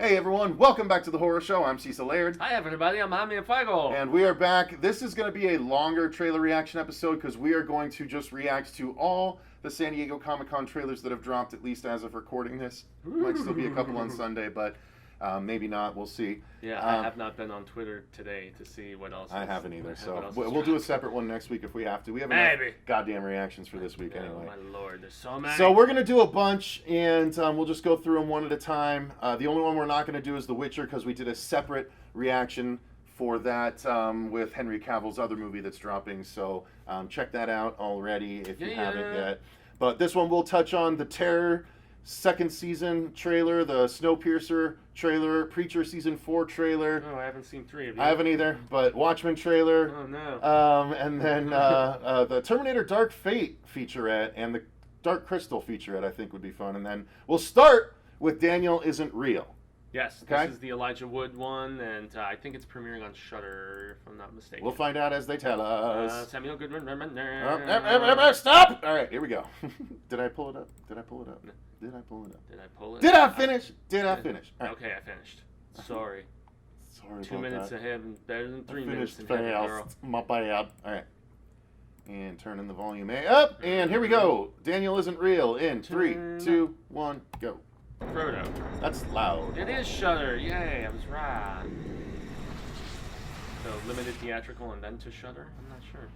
Hey everyone, welcome back to the Horror Show. I'm Cecil Laird. Hi everybody, I'm Jaime Fuego. And we are back. This is going to be a longer trailer reaction episode because we are going to just react to all the San Diego Comicon trailers that have dropped, at least as of recording this. Might still be a couple on Sunday, but maybe not. We'll see. Yeah, I have not been on Twitter today to see what else. I haven't either, so we'll do a separate one next week if we have to. We have enough goddamn reactions for this week anyway. Oh my lord, there's so many. So we're going to do a bunch, and we'll just go through them one at a time. The only one we're not going to do is The Witcher because we did a separate reaction for that with Henry Cavill's other movie that's dropping. So check that out already if you haven't yet. But this one we'll touch on the Terror second season trailer, the Snowpiercer trailer, Preacher season 4 trailer. Oh, I haven't seen 3 of you. I haven't either, but Watchmen trailer. Oh no. And then the Terminator Dark Fate featurette and the Dark Crystal featurette I think would be fun. And then we'll start with Daniel Isn't Real. Yes, okay? This is the Elijah Wood one, and I think it's premiering on Shudder, if I'm not mistaken. We'll find out as they tell us. Samuel Goodman. Stop! All right, here we go. Did I pull it up? Did I pull it up? No. Did I pull it up? Did I pull it? Did I finish? Did I finish? Right. Okay, I finished. Sorry. Sorry 2 minutes that. ahead and better than 3 minutes Finished ahead, fast. girl. My bad. All right. And turning the volume up. And here we go. Daniel Isn't Real in 3, 2, 1, go. Frodo. That's loud. It is Shudder. Yay, I was right. So limited theatrical and then to Shudder? I'm not sure.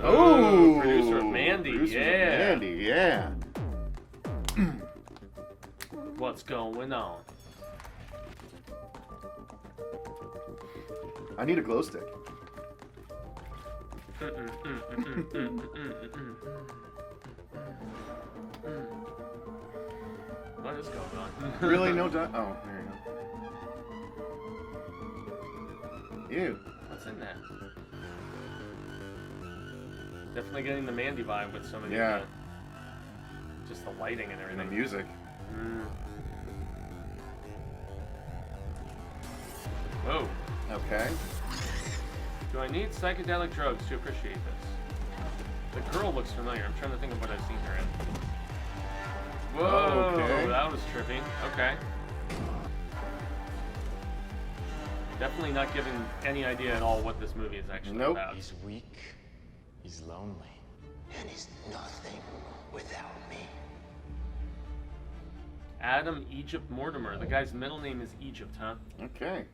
Oh, producer of Mandy. Producers yeah. of Mandy, yeah. What's going on? I need a glow stick. What is going on? Really? No done? Oh, there you go. Ew. What's in that? Definitely getting the Mandy vibe with some of the, just the lighting and everything. And the music. Whoa. Okay. Do I need psychedelic drugs to appreciate this? The girl looks familiar. I'm trying to think of what I've seen her in. Whoa, okay. That was trippy. Okay. Definitely not giving any idea at all what this movie is actually about. He's weak, he's lonely, and he's nothing without me. Adam Egypt Mortimer. The guy's middle name is Egypt, huh? Okay.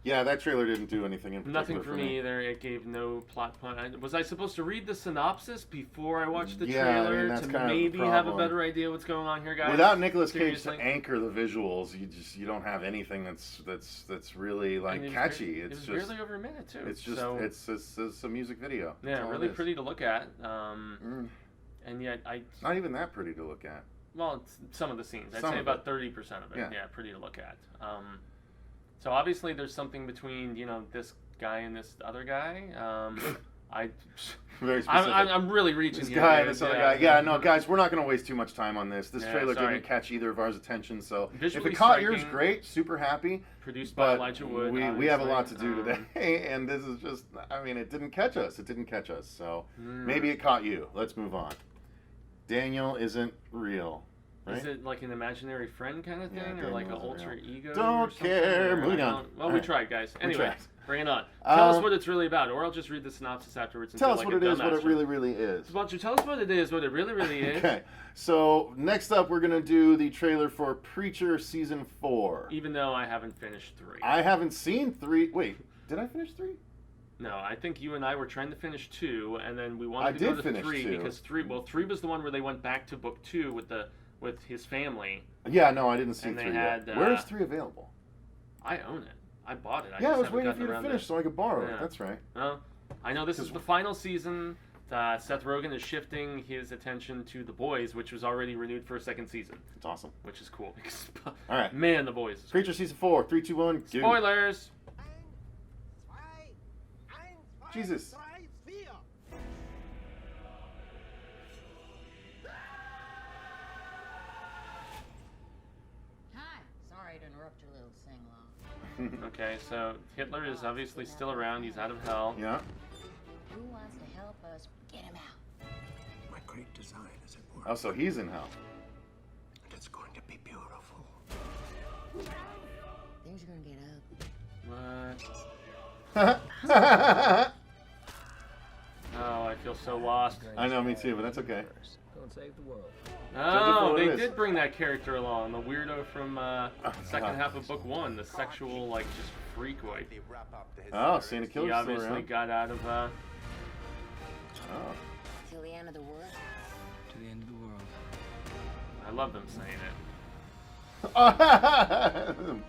Yeah, that trailer didn't do anything in particular. Nothing for me either. It gave no plot point. Was I supposed to read the synopsis before I watched the trailer that's to kind maybe of have a better idea what's going on here, guys? Without Nicolas Cage to Seriously? anchor the visuals, you don't have anything that's really like catchy. It was just barely over a minute too. It's just so, it's a music video. yeah, That's all really it is. pretty to look at. And yet Not even that pretty to look at. well, it's some of the scenes. I'd Some say of about 30% of it. Yeah. Pretty to look at. So obviously there's something between this guy and this other guy. Very specific. I'm really reaching This here. guy, dude. this other guy. Yeah, no, guys, we're not going to waste too much time on this. This Yeah, trailer sorry. didn't catch either of ours attention, so Visually if it caught striking. yours, great, super happy. Produced by But Elijah Wood. we have a lot to obviously. do today, and this is just, I mean, it didn't catch us. It didn't catch us, so maybe it caught you. Let's move on. Daniel Isn't Real. Right? Is it like an imaginary friend kind of thing, Yeah, or like an Daniel Isn't alter ego? Don't or something? care. Or Moving I on. don't- Well, All we right. tried, guys. We Anyway, tried. bring it on. Tell us what it's really about, or I'll just read the synopsis afterwards. And Tell feel us like what it a is, what it dumbass. really, really is. Why don't you tell us what it is, what it really, really is? Okay, so next up we're going to do the trailer for Preacher Season 4. Even though I haven't finished 3. I haven't seen 3. Wait, did I finish 3? No, I think you and I were trying to finish 2, and then we wanted I to go did to finish 3 2. because 3 was the one where they went back to book 2 with his family. Yeah, no, I didn't see And they 3 had, yet. Where is 3 available? I own it. I bought it. Yeah, I just was haven't waiting gotten for you to around finish so I could borrow it. Yeah. That's right. Well, I know this is the final season. Seth Rogen is shifting his attention to The Boys, which was already renewed for a second season. It's awesome. Which is cool. Because, All right. man, The Boys. Preacher Season 4. 3, 2, 1, go. Spoilers! Jesus. Hi. Sorry to interrupt your little sing-along. Okay, so Hitler is obviously still around. He's out of hell. Yeah. Who wants to help us get him out? My great design is at work. Oh, so he's in hell. And it's going to be beautiful. Things are gonna get What? I Oh, I feel so lost. know, me too, but that's okay. Don't save the world. Oh, what it they is. did bring that character along, the weirdo from second half of book 1, the sexual, like, just freakoid. Oh, Santa He Killer's still obviously around. got out of, Oh. till the end of the world. To the end of the world. I love them saying it.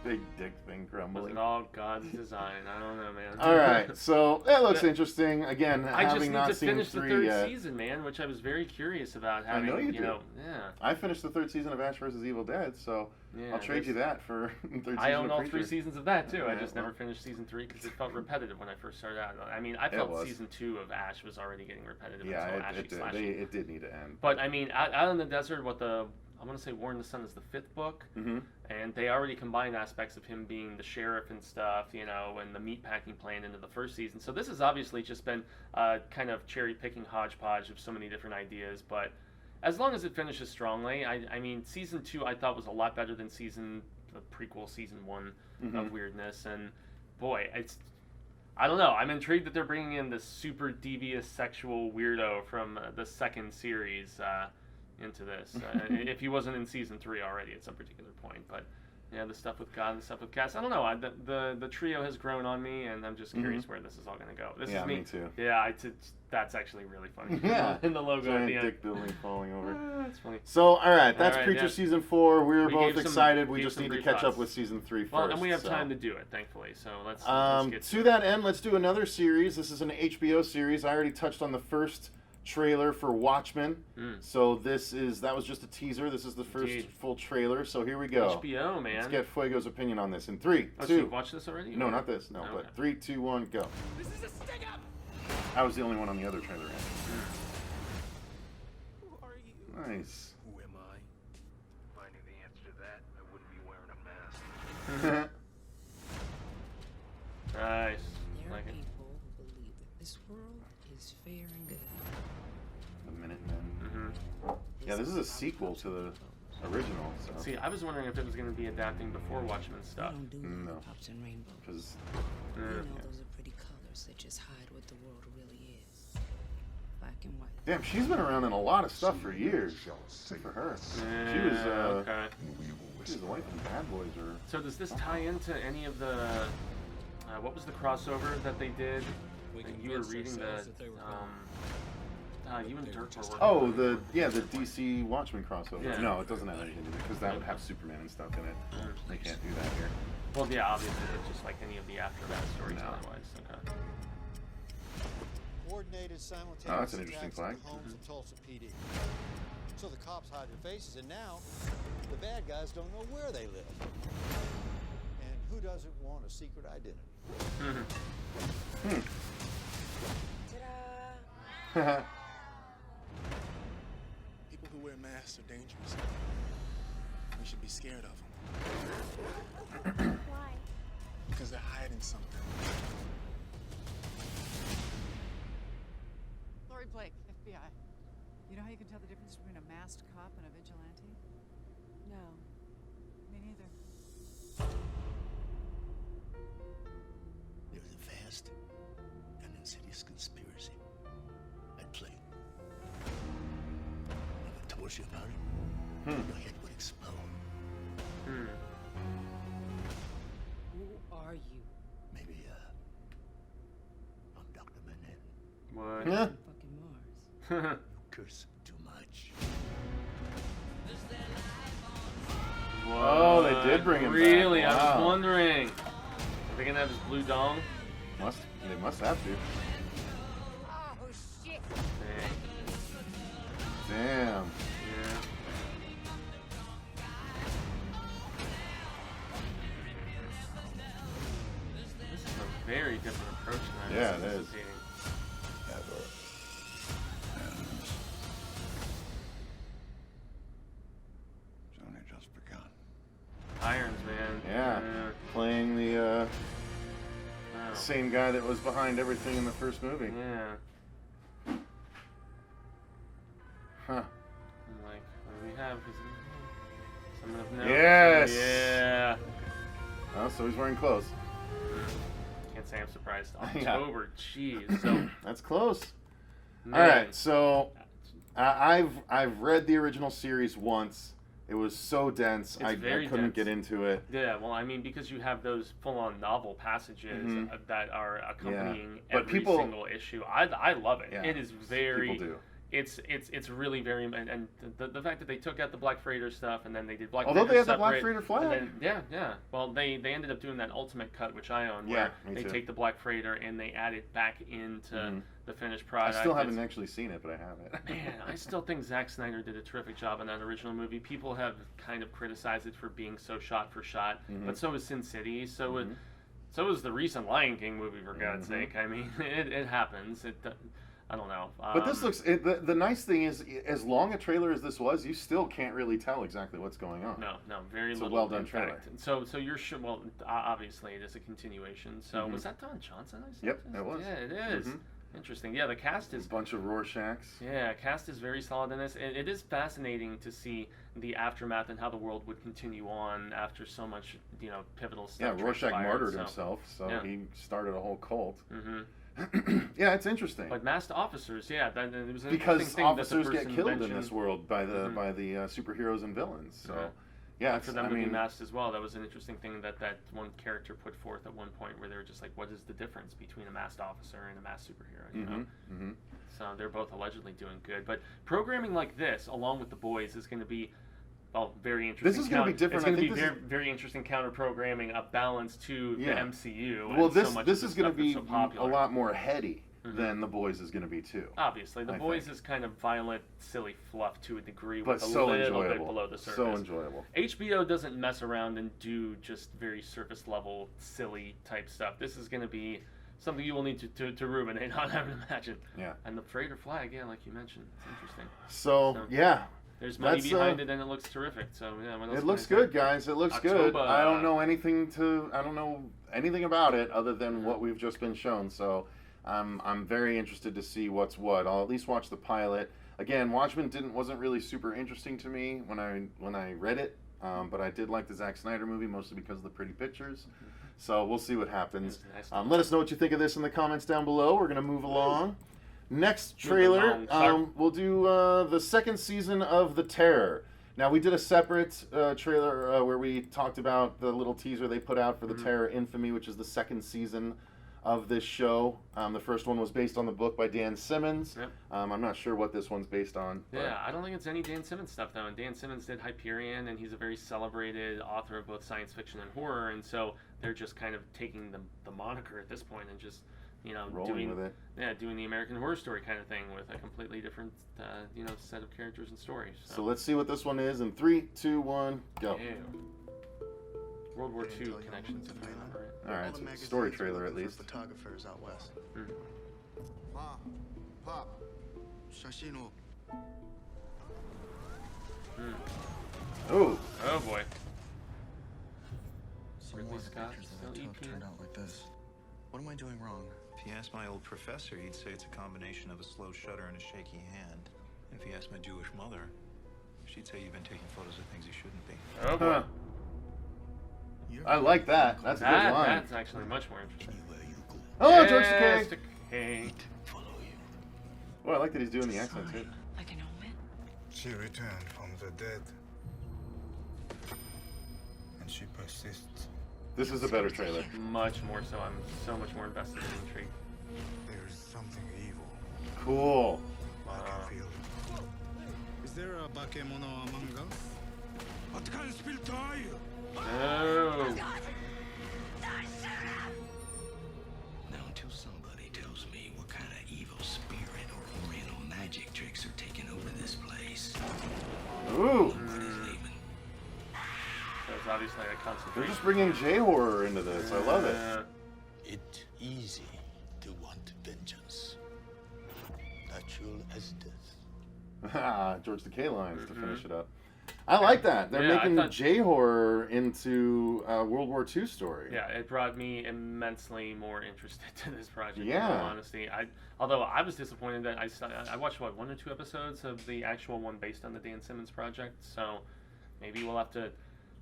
Big dick thing Was crumbling. it all God's design? I don't know, man. All right, so that looks But- interesting. Again, I just having need not to seen finish the 3 third yet. season, man, which I was very curious about having. know you did. Yeah. I finished the 3rd season of Ash vs. Evil Dead, so Yeah, I'll trade you that for 3rd season I own of all Preacher. 3 seasons of that too. I Yeah, just well. never finished season 3 because it felt repetitive when I first started out. I mean, I It felt was. season 2 of Ash was already getting repetitive Yeah, until it Ashy did. Slashy. It did need to end. But I mean, out in the desert, I want to say War in the Sun is the 5th book, Mm-hmm. and they already combined aspects of him being the sheriff and stuff, and the meatpacking plan into the 1st season. So this has obviously just been kind of cherry picking hodgepodge of so many different ideas. But as long as it finishes strongly, I mean, season 2 I thought was a lot better than the prequel season 1 of Weirdness, and boy, I don't know. I'm intrigued that they're bringing in this super devious sexual weirdo from the 2nd series into this. If he wasn't in season 3 already at some particular point, but yeah, the stuff with God, the stuff with Cass. I don't know. The trio has grown on me, and I'm just curious where this is all going to go. This Yeah, is me too. Yeah, that's actually really funny. Yeah. in the logo at Giant the end. dick building falling over. That's funny. So, all right, that's All right, Preacher yeah. season 4. We were We both gave some- excited. We gave just some need to brief catch up thoughts. with season 3 first. Well, and we have so. time to do it, thankfully. So let's get To that end, let's do another series. This is an HBO series. I already touched on the first trailer for Watchmen. So that was just a teaser. This is the first Indeed. full trailer. So here we go. HBO, man. Let's get Fuego's opinion on this in 3, Oh, so 2. you've watched this already? No, not this. No, Okay. but 3, 2, 1, go. This is a stick up! I was the only one on the other trailer. Who are you? Nice. Who am I? If I knew the answer to that, I wouldn't be wearing a mask. Nice. There Like are it. people who believe that this world is fair and good. The Minutemen. Mhm. Yeah, this is a sequel to the original. So. See, I was wondering if it was going to be adapting before Watchmen We stuff. don't do No. pops and rainbows. Because You Mm. know those are pretty colors that just hide what the world really is. Black and white. damn, she's been around in a lot of stuff for years. Good for her. She was okay. she was the wife in Bad Boys, or So does this tie into any of the? What was the crossover that they did? That you were reading the. You and Dirk were working. oh the DC Watchmen crossover. Yeah. No, it doesn't have anything to do because that would have Superman and stuff in it. They can't do that here. Well, yeah, obviously, but just like any of the aftermath stories, No. otherwise. Okay. Coordinated simultaneous Oh, that's an interesting attacks at flag. the homes of Tulsa PD. So the cops hide their faces, and now the bad guys don't know where they live. And who doesn't want a secret identity? People who wear masks are dangerous. We should be scared of them. Why? Because they're hiding something. Lori Blake, FBI. You know how you can tell the difference between a masked cop and a vigilante? No. Me neither. There's a vast and insidious conspiracy at play. If I told you about it, your head would explode. Who are you? Maybe, I'm Dr. Manhattan. What? Yeah. Fucking Mars. You curse too much. Oh, they did bring him back. Really? I Wow. was wondering. Are they gonna have his blue dong? They must have to. Oh, shit. Dang. Damn. Yeah. This is a very different approach than I was Yeah, it is. anticipating. It's only just begun. Irons, man. Yeah. Playing the Wow. same guy that was behind everything in the first movie. Yeah. Huh. I'm like, what do we have? Someone of note? Yes. Yeah. Oh, so he's wearing clothes. Can't say I'm surprised. Yeah. October, jeez. So That's close. man, All right, so I've read the original series once. It was so dense, It's I very couldn't dense. get into it. Yeah, well, I mean, because you have those full-on novel passages that are accompanying But every people- single issue. I love it. Yeah, It is very. people do. It's really very, and the fact that they took out the Black Freighter stuff and then they did Black Although Freighter they had the separate, Black Freighter flag. and then, yeah. Well, they ended up doing that Ultimate cut, which I own, Yeah, where me they too. take the Black Freighter and they add it back into the finished product. I still haven't It's- actually seen it, but I have it. Man, I still think Zack Snyder did a terrific job on that original movie. People have kind of criticized it for being so shot for shot, but so is Sin City. So is the recent Lion King movie, for God's sake. I mean, it happens. I don't know. But this looks. The nice thing is, as long a trailer as this was, you still can't really tell exactly what's going on. No, very It's a little. well-done impact. trailer. So you're sure? Well, obviously it is a continuation. So was that Don Johnson? I said? Yep, it was. Yeah, it is. Interesting. Yeah, the cast is. A bunch of Rorschachs. Yeah, cast is very solid in this. It is fascinating to see the aftermath and how the world would continue on after so much, pivotal stuff. Yeah, Rorschach transpired, martyred so- himself, so yeah. he started a whole cult. Mhm. Yeah, it's interesting. But masked officers, yeah, that it was an Because interesting thing that the officers get person killed in mentioned. this world by the superheroes and villains. So, Yeah. yeah, For them I to be mean, masked as well, that was an interesting thing that one character put forth at one point, where they were just like, "What is the difference between a masked officer and a masked superhero?" You know? So they're both allegedly doing good, but programming like this, along with The Boys, is going to be. Well, very interesting. This is gonna be different. It's going I to think be this very, very interesting counter programming, a balance to the Yeah. MCU. well, and so this much this of is the going to stuff be that's so a popular. lot more heady than The Boys is going to be too. Obviously, The I Boys think. is kind of violent, silly fluff to a degree, But with a so little bit enjoyable. below the surface. So enjoyable. HBO doesn't mess around and do just very surface level, silly type stuff. This is going to be something you will need to ruminate on, I would imagine. Yeah. And the Freighter flag, yeah, like you mentioned, it's interesting. So yeah. There's money That's, behind it, and it looks terrific. So yeah, what else It can looks I say? good, guys. It looks good. October. I don't know anything about it other than what we've just been shown. So I'm very interested to see what's what. I'll at least watch the pilot. Again, Watchmen wasn't really super interesting to me when I read it, but I did like the Zack Snyder movie mostly because of the pretty pictures. So we'll see what happens. Nice. Let us know what you think of this in the comments down below. We're gonna move along. Next trailer, we'll do the second season of The Terror. Now, we did a separate trailer where we talked about the little teaser they put out for The Terror Infamy, which is the second season of this show. The first one was based on the book by Dan Simmons. Yep. I'm not sure what this one's based on. but- Yeah, I don't think it's any Dan Simmons stuff, though. And Dan Simmons did Hyperion, and he's a very celebrated author of both science fiction and horror. And so they're just kind of taking the moniker at this point and just, Rolling doing with it. Yeah, doing the American Horror Story kind of thing with a completely different, set of characters and stories. So let's see what this one is in 3, 2, 1, go. Ew. World War II connections, if I remember right. All right, so story trailer at least. Photographers out west. Ma, Pop, 写真を Oh. Oh boy. Some Ridley more of the Scott, pictures still that I took EP. turned out like this. What am I doing wrong? If you ask my old professor, he'd say it's a combination of a slow shutter and a shaky hand. If you ask my Jewish mother, she'd say you've been taking photos of things you shouldn't be. Oh boy. I like that. That's a good line. That's actually much more interesting. Oh, George Takei. Takei. Well, I like that he's doing the accent too. Like an omen? She returned from the dead. And she persists. This is a better trailer. Much more so. I'm so much more invested and intrigued. There's something evil. Cool. I can feel it. Is there a bakemono among us? What kind of spirit are you? No. Now, until somebody tells me what kind of evil spirit or oriental magic tricks are taking over this place. Ooh. That's obviously a They're concentration. just bringing J-horror into this. I love it. It's easy to want vengeance. Natural as death. George Takei lines to finish it up. I like that. They're Yeah, I making thought- J-horror into a World War II story. Yeah, it brought me immensely more interested to this project. Yeah. In all honesty, although I was disappointed that I watched 1 or 2 episodes of the actual one based on the Dan Simmons project. So maybe we'll have to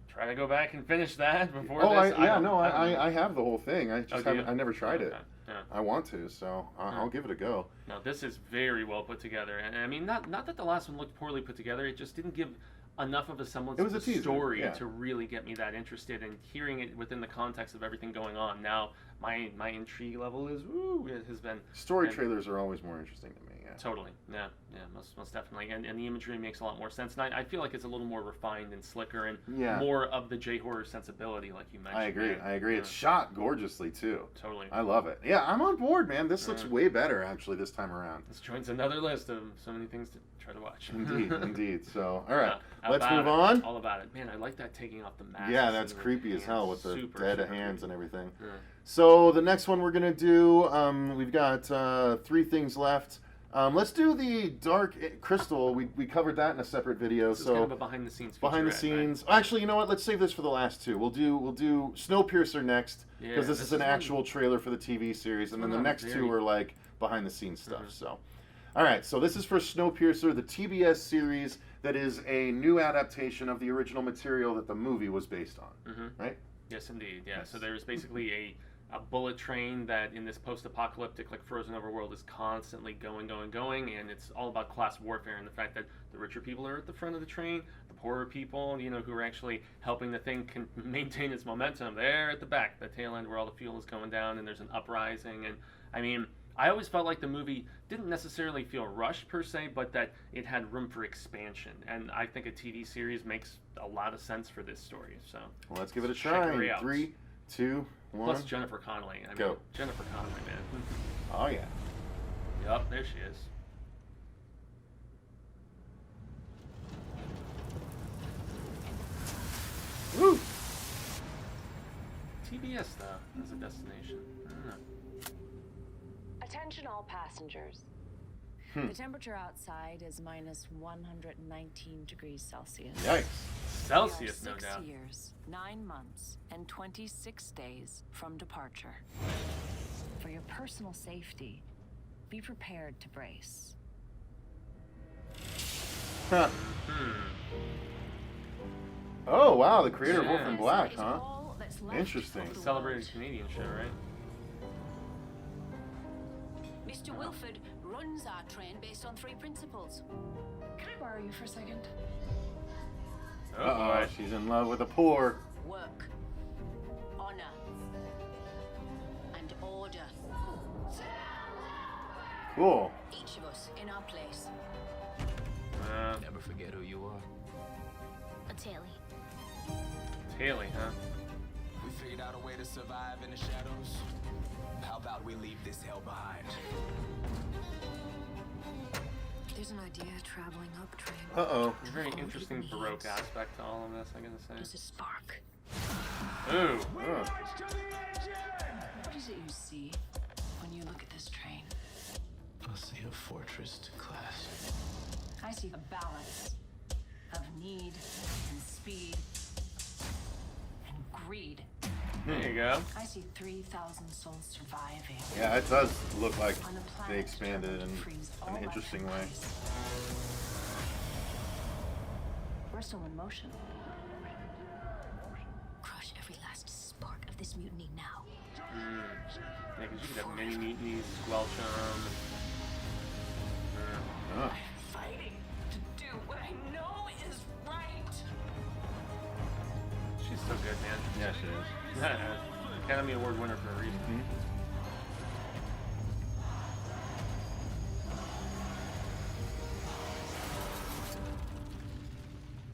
try to go back and finish that before Oh, this. I have the whole thing. I just do you? I never tried it. Okay. Yeah. I want to, so I'll give it a go. No, this is very well put together, and I mean, not that the last one looked poorly put together. It just didn't give enough of a semblance It was of a the teaser, story yeah. to really get me that interested in hearing it within the context of everything going on. Now, my intrigue level has been Story trailers are always more interesting to me. Yeah. Totally, yeah, most definitely, and the imagery makes a lot more sense, and I feel like it's a little more refined and slicker and more of the J-horror sensibility, like you mentioned. I agree. It's shot gorgeously too. Totally. I love it. Yeah, I'm on board, man. This looks way better actually this time around. This joins another list of so many things to try to watch. Indeed. So, all right, Yeah, let's move on. All about it, man. I like that taking off the mask. Yeah, that's creepy as hell with the dead hands creepy. and everything. Yeah. So the next one we're gonna do, we've got 3 things left. Let's do the Dark Crystal. We covered that in a separate video. This is so kind of a behind the scenes. Behind the scenes. Right? Actually, you know what? Let's save this for the last 2. We'll do Snowpiercer next because this is an actual trailer for the TV series, and then the next 2 are like behind the scenes stuff. So, all right. So this is for Snowpiercer, the TBS series that is a new adaptation of the original material that the movie was based on. Right? Yes, indeed. Yeah. Yes. So there's basically a bullet train that in this post-apocalyptic, like frozen over world is constantly going, and it's all about class warfare and the fact that the richer people are at the front of the train, the poorer people, who are actually helping the thing can maintain its momentum, they're at the back, the tail end where all the fuel is going down and there's an uprising. And I mean, I always felt like the movie didn't necessarily feel rushed per se, but that it had room for expansion, and I think a TV series makes a lot of sense for this story. So well, let's give it a try. 3, 2, 1. Plus Jennifer Connelly. I mean, Jennifer Connelly, man. Oh, yeah. Yup, there she is. Woo! TBS, though, as a destination. I don't know. Attention all passengers. The temperature outside is minus 119 degrees Celsius. Yikes. Celsius, we are no 6 doubt. years, 9 months, and 26 days from departure. For your personal safety, be prepared to brace. Huh. Oh, wow. The creator of Orphan Black, huh? Interesting. Celebrated Canadian show, right? Mr. Wilford runs our train based on 3 principles. Can I borrow you for a second? Uh-oh, she's in love with the poor. Work, honor, and order. Cool. Each of us in our place. Never forget who you are. A Taily. Taily, huh? We figured out a way to survive in the shadows. How about we leave this hell behind? There's an idea traveling up train. Uh-oh. Very interesting Baroque aspect to all of this, I gotta say. There's a spark. Ooh. What is it you see when you look at this train? I see a fortress to class. I see a balance of need and speed and greed. There you go. I see 3,000 souls surviving. Yeah, it does look like On a planet they expanded in freeze all an life interesting and way. peace. We're still in motion. Crush every last spark of this mutiny now. Yeah, because you could have many mutinies, squelch them. Oh. Fighting to do what I know is right. She's so good, man. Yeah, she is. Academy Award winner for a reason.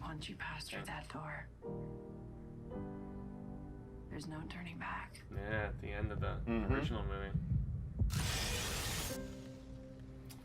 Once you pass through that door, there's no turning back. Yeah, at the end of the original movie.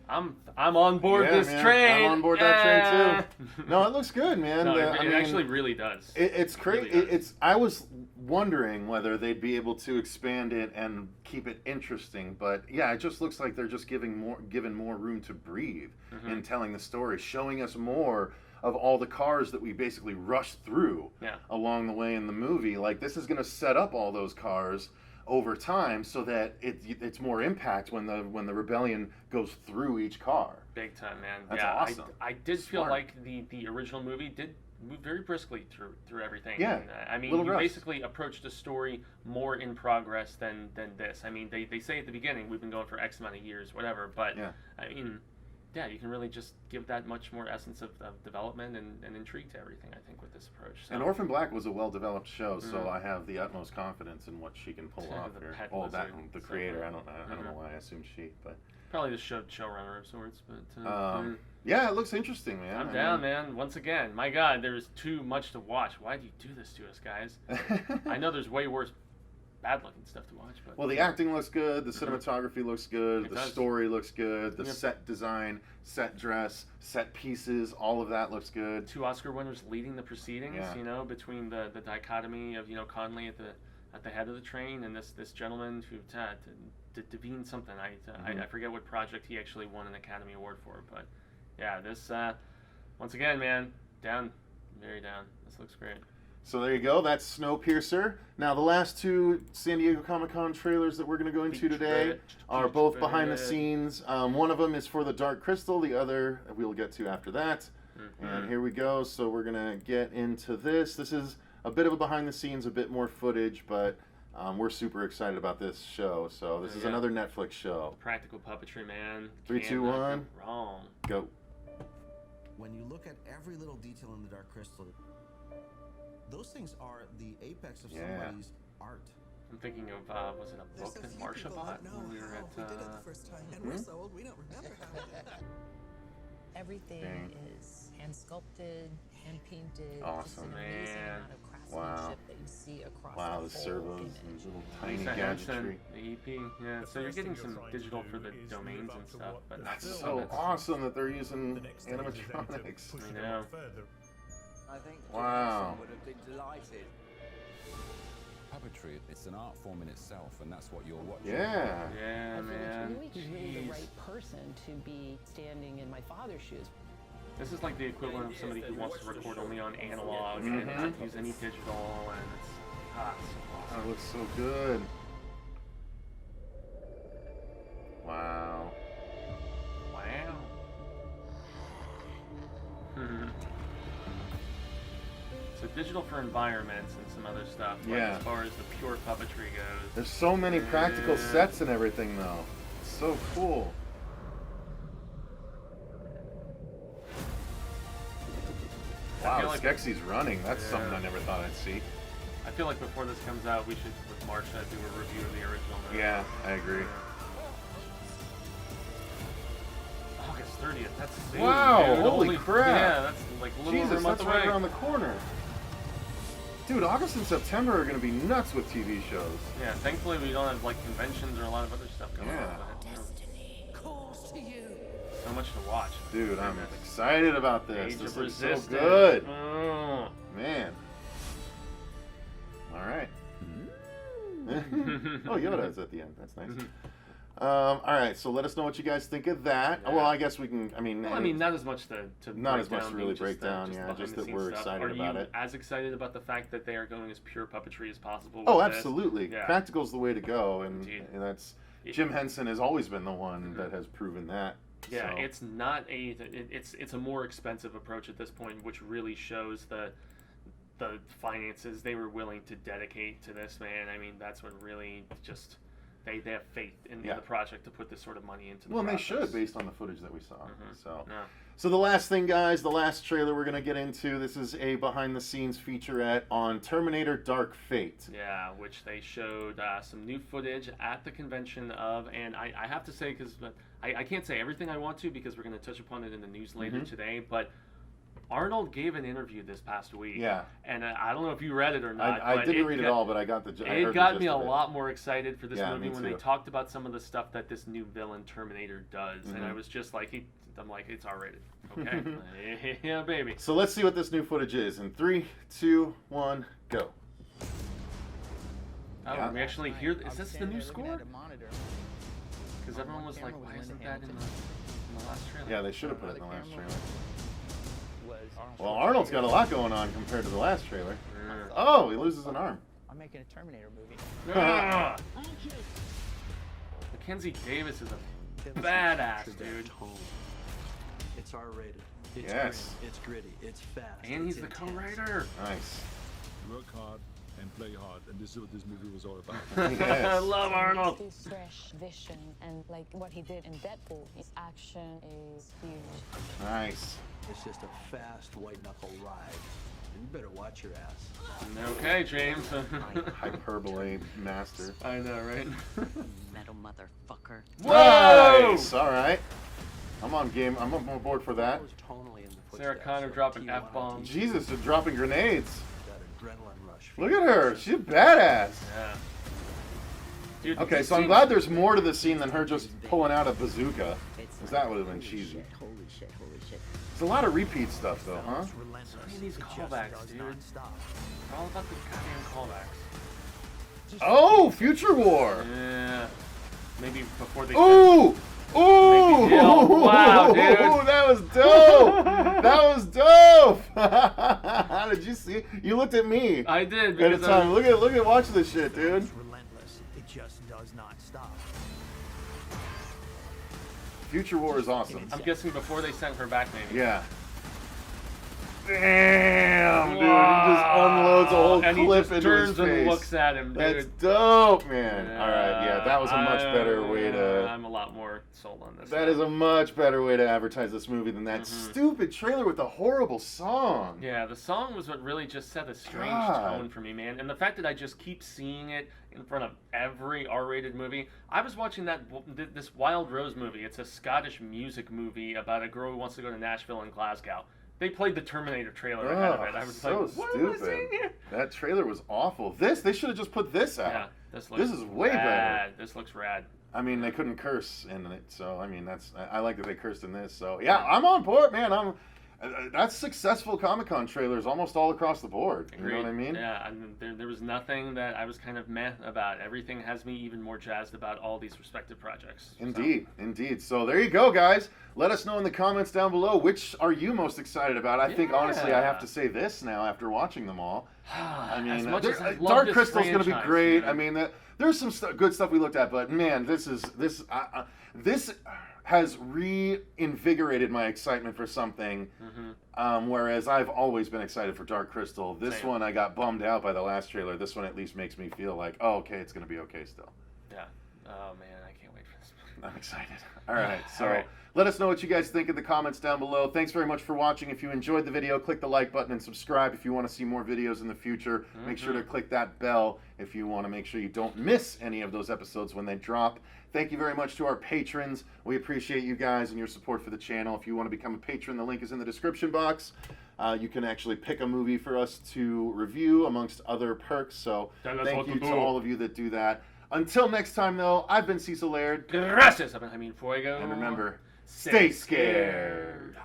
I'm on board this train. I'm on board that train too. No, it looks good, man. No, it actually really does. It's crazy. Really I was wondering whether they'd be able to expand it and keep it interesting, but yeah, it just looks like they're just given more room to breathe in telling the story, showing us more of all the cars that we basically rushed through along the way in the movie. Like, this is going to set up all those cars over time so that it's more impact when the rebellion goes through each car. Big time, man. That's yeah, awesome. I did feel like the original movie did moved very briskly through everything. Yeah, And, I mean, little you rust. basically approached the story more in progress than this. I mean, they say at the beginning we've been going for X amount of years, whatever. But Yeah. I mean, yeah, you can really just give that much more essence of development and intrigue to everything. I think with this approach. So. And Orphan Black was a well-developed show, so Mhm. I have the utmost confidence in what she can pull off The here. pet Oh, that lizard. the So, creator. I don't know Mhm. why I assumed she, but Probably the showrunner of sorts, but yeah, it looks interesting, man. I'm I down, mean- man. Once again, my God, there's too much to watch. Why do you do this to us, guys? I know there's way worse, bad-looking stuff to watch, but Well, the acting looks good. The cinematography looks good. It The does. story looks good. The Yep. set design, set dress, set pieces, all of that looks good. 2 Oscar winners leading the proceedings. Yeah. You know, between the dichotomy of Conley at the head of the train and this gentleman who Devine something. I forget what project he actually won an Academy Award for, but yeah, this once again, man, down, very down. This looks great. So there you go. That's Snowpiercer. Now, the last 2 San Diego Comicon trailers that we're going to go into today are both behind the scenes. One of them is for the Dark Crystal. The other we'll get to after that. And here we go. So we're going to get into this. This is a bit of a behind the scenes, a bit more footage, but we're super excited about this show. So this is Yeah. another Netflix show. Practical puppetry, man. 3, 2, Cannot 1. go wrong. Go. When you look at every little detail in the Dark Crystal, those things are the apex of Yeah. somebody's art. I'm thinking of was it a book that Marsha bought when we were at? We did it the first time, and we're so old we don't remember how we did it. Everything Dang. is hand sculpted, hand painted. Awesome, just an amazing man. amount of craftsmanship Wow. that you see across Wow, the the whole servos image. and these little tiny Lisa Hansen, gadgetry. the EP, yeah. So you're getting some digital for the domains and stuff, but not That's so so awesome that they're using animatronics. I know. I think Wow. would have been delighted. Puppetry, it's an art form in itself, and that's what you're watching. Yeah. Yeah, I feel man. like he's really the Jeez. right person to be standing in my father's shoes. This is like the equivalent of somebody who wants to record only on analog and not use any digital, and it's so awesome. That looks so good. Wow. Wow. So digital for environments and some other stuff. But Yeah. as far as the pure puppetry goes, There's so many practical Yeah. sets and everything, though. It's so cool. I Wow, feel like- Skeksy's running. That's Yeah. something I never thought I'd see. I feel like before this comes out, we should, with Marsha, do a review of the original movie. Yeah, I agree. August 30th. That's soon, Wow, dude. holy crap. Yeah, that's like a little over Jesus, a month that's away. right around the corner. Dude, August and September are going to be nuts with TV shows. Yeah, thankfully we don't have like conventions or a lot of other stuff going Yeah. on. But, you know, Calls to you. so much to watch. Dude, I'm Goodness. excited about this. Age This of looks so Resistance. good. Oh. Man. All right. Oh, Yoda is at the end. That's nice. All right, so let us know what you guys think of that. Yeah. Well, I guess we can. I mean, Well, I mean, not as much to not break as much down, to really being break down. just Yeah, behind just the that scenes we're stuff. excited about Are you it. as excited about the fact that they are going as pure puppetry as possible? Oh, with this? absolutely. Yeah. Practical's the way to go, and, Indeed. and that's Jim Henson has always been the one that has proven that. Yeah, so. it's not it's a more expensive approach at this point, which really shows the finances they were willing to dedicate to this, man. I mean, that's what really just they have faith in the project to put this sort of money into. Well, and they process. should, based on the footage that we saw. So, Yeah. so the last thing, guys, the last trailer we're gonna get into. This is a behind-the-scenes featurette on Terminator: Dark Fate. Yeah, which they showed some new footage at the convention of, and I have to say, because I can't say everything I want to because we're going to touch upon it in the news later today, but Arnold gave an interview this past week. Yeah. And I don't know if you read it or not. I but didn't read it all, but I got the. I It heard got the me gist a of it. lot more excited for this Yeah, movie me when they too. talked about some of the stuff that this new villain Terminator does, and I was just like, I'm like, it's R-rated. Okay. Yeah, baby. So let's see what this new footage is. In 3, 2, 1, go. Oh, we actually hear. Is this the new score? Because everyone was like, why isn't that in the last trailer? Yeah, they should have put it in the last trailer. Well, Arnold's got a lot going on compared to the last trailer. Oh, he loses an arm. I'm making a Terminator movie. Ah! Mackenzie Davis is a badass, dude. It's R-rated. It's Yes. grim, it's gritty, it's fast. And he's it's the intense. co-writer. Nice. Work hard and play hard, and this is what this movie was all about. I love Arnold. His fresh vision and like what he did in Deadpool, his action is huge. Nice. It's just a fast white knuckle ride. You better watch your ass. Okay, James. Hyperbole master. I know, right? Metal motherfucker. Nice. All right. I'm on game. I'm on board for that. Sarah Connor dropping F-bombs. Jesus, they're dropping grenades. That adrenaline rush. Look at her. She's a badass. Yeah. Dude, Okay, so I'm glad there's more to the scene than her just pulling out a bazooka. Because that would have been cheesy. Holy shit, holy shit. There's a lot of repeat stuff, though, huh? So many of these callbacks, dude. They're all about the goddamn callbacks. Oh, Future War. Yeah. Maybe before they. Ooh! Ooh! Wow, dude. That was dope! That was dope! Did you see? You looked at me. I did. At the Because time. Look at watch this shit, dude. It's relentless. It just does not stop. Future War is awesome. I'm guessing before they sent her back, maybe. Yeah. Damn, dude! He just unloads a whole and clip he just into turns his and face. looks at him, dude. That's dope, man. All right, yeah, that was a much better way to. I'm a lot more sold on this. That is a much better way to advertise this movie than that stupid trailer with the horrible song. Yeah, the song was what really just set a strange God. tone for me, man. And the fact that I just keep seeing it in front of every R-rated movie. I was watching this Wild Rose movie. It's a Scottish music movie about a girl who wants to go to Nashville and Glasgow. They played the Terminator trailer ahead of it. I was so like, what stupid. am I seeing here? That trailer was awful. They should have just put this out. Yeah, this is way better. rad. This looks rad. I mean, they couldn't curse in it, so I mean, I like that they cursed in this. So yeah, I'm on board, man. That's successful Comic-Con trailers almost all across the board. You know what I mean? Yeah, I mean, there was nothing that I was kind of meh about. Everything has me even more jazzed about all these respective projects. Indeed, indeed. So there you go, guys. Let us know in the comments down below, which are you most excited about? I think, honestly, I have to say this now after watting them all. I mean, Dark Crystal's going to be great. Man. I mean, there's some good stuff we looked at, but man, this has reinvigorated my excitement for something. Whereas I've always been excited for Dark Crystal. This one, I got bummed out by the last trailer. This one at least makes me feel like, oh, okay, it's going to be okay still. Yeah. Oh, man, I can't wait for this. I'm excited. All right, so let us know what you guys think in the comments down below. Thanks very much for watching. If you enjoyed the video, click the like button and subscribe if you want to see more videos in the future. Make sure to click that bell if you want to make sure you don't miss any of those episodes when they drop. Thank you very much to our patrons. We appreciate you guys and your support for the channel. If you want to become a patron, the link is in the description box. You can actually pick a movie for us to review amongst other perks. So thank you to all of you that do that. Until next time, though, I've been Cecil Laird. Gracias, Jaime Fuego. And remember, stay scared.